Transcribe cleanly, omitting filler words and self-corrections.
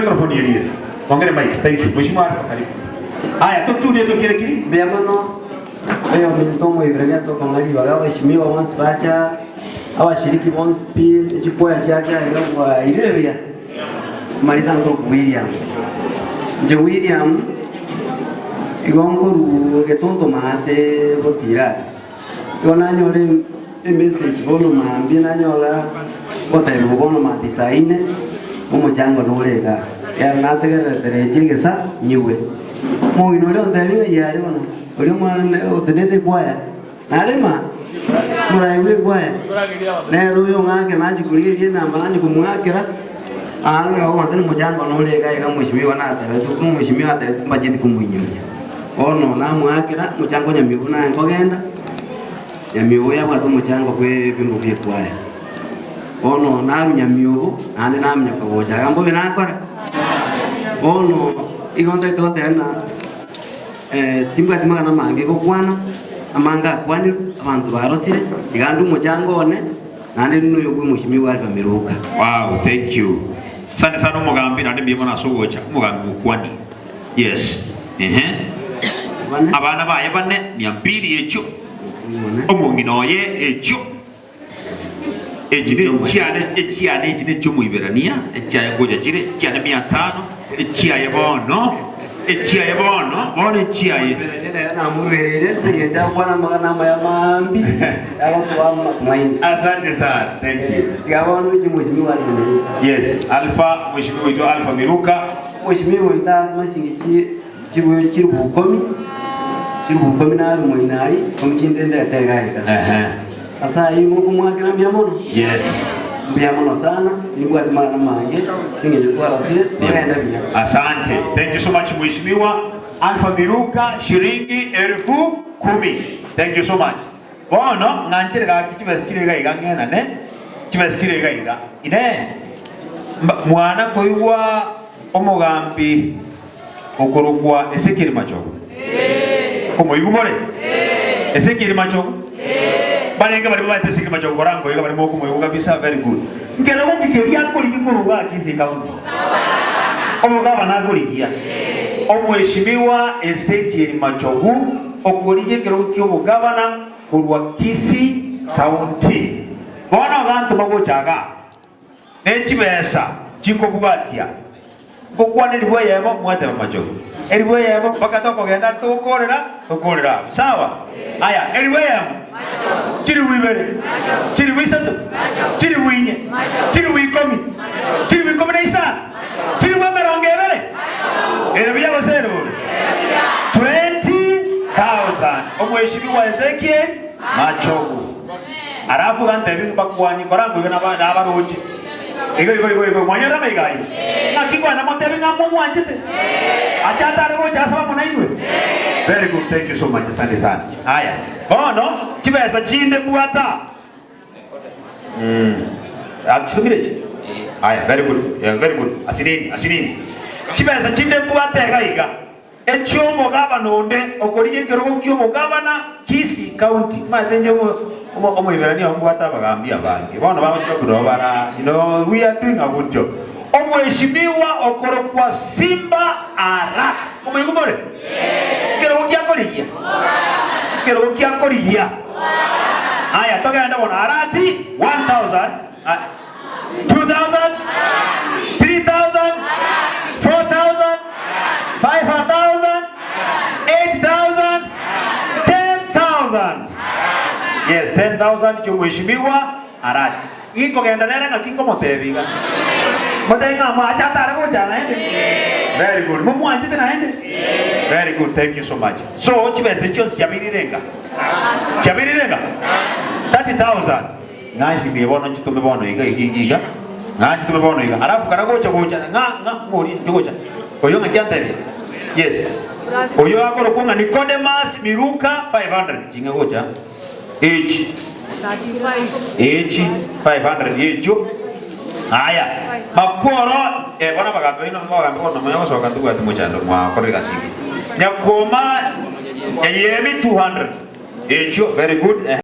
Microphone ile. Ongea mic. Thank you. Mheshimiwa Alfa karibu. Haya, tutulie tukile kile. Biamono. Leo mtomo Ibrahim soko ngali wagawa heshimiwa once bacha. Abashiriki once peace chipoya chacha kwa ile bia. Marita ndo William. Je William igongo getonto mate botira. Yona nyore message bono mambi na nyola botero bono ma design umujango norega. Ya nategera terejingesa nyiwe. Mo inole ondebi yari bono. Uri mwana otenete kwaya. Narema muraiwe kwaya. Nero yo ngake naji kuriye namba nani kumwakira. Anga wantene mujango norega ega mushimiwa nata. Tuku mushimiwa ata majidi kumunyumya. Ono na mwakira mujango nyamibuna ngogenda. Nyamiuya watu mujango kwe bimbo bye kwaya. Ono na nyamiugo ande na mnyaka goja gambo binakora. Ono igonte tote na timba na mange go kwana amanga kwani abantu barosire igandu mujango one nande nuyo kwe mushimiwa Alfa Miruka. Wow, thank you. Asante sana umugambi nande biyemo nasogocha umugambi kwani. Yes. Abana baye bane 200 echo. Omunginoye echo. Ejine chiane ejine chomu iberania echaye goja jire chiane 500 echaye bono bono echaye na murere sije bwana magana mayamambi abo mwaini. Asante sana, thank you. Gabonu mheshimiwa Alfa. Yes, Alfa mheshimiwa wetu Alfa Miruka. Mheshimiwa ita masingi chiri bukomi na rumoinari komchindende atega asa imo kumwakira biamono. Yes, biamono sana nibwa mana mange singe kwa rasile nenda bia. Asante, thank you so much mheshimiwa Alfa Miruka, shilingi 10,000. Thank you so much. Bono nganchire ga kibasitire ga igangena ne kibasitire ga iga ine mwana koiwa omugambi okorokwa esekiri machogo komo igumore esekiri machogo barenga bari baba esekiri machogo korango iga bari moko moyo kabisa. Very good. Ngero ngikeria kuri gikuruga kisi county omugaba nagurigia omweshimiwa esekiri machogo okuriye ngero kyo bugabana kurwa Kisi county bona bantu bagochaga ekibesa chikobwatia kokwane libwa yemo mwate macho elibwa yemo bakata kogenda tukorera sawa. Aya elibwa yemo chiri wibere chiri wisatu chiri winye chiri wikomi chiri wikomi na isa chiri wemeronge bere elibya bosero 20,000 omweshimiwa Ezekiel Machogu arafu gantebi bakwani korango na baroji Ego mwanyara megai. Akikwa na motebi ngamo mwanjite. Achata rego chasaba munaidwe. Very good, thank you so much. Asante sana. Haya. Bono chibesa chinde buata. Achugire. Haya, very good. Yeah, very good. Asidini. Chibesa chinde buata gaiga. Echomo gavana onde okorije kero kyomo gavana Kisi county. Matenyo omo iberani ombuata bagambia bangi bono bamuchokuro bara we are doing a good job. Omweshimiwa okorokwa Simba Ara omuyigumore kero kyakoriya aya togenda bona arati 1,000 2,000 3,000 4,000 5,000 8,000 10,000. Yes, 10,000 chumweshimiwa Arati. Iko genda nera ngakiko motebiga. Motenga mwachata rego jana ende. Very good. Mumwanjite na ende. Very good. Thank you so much. So chibese chos chabirirenga. 30,000. Nice bi bono chitume bono iga. Ngati tume bono iga. Arafu karagocha gocha nga muri gocha. Koyo ngajantele. Yes. Koyo akoro kunga Nicodemus Miruka 500 jinga gocha. Age 500 yejo. Aya. Makoro bana bagato ino bagambe kono moyo so kantu kwa tumuchando mwa korega siki. Nyakoma yemi 200. Ejo very good.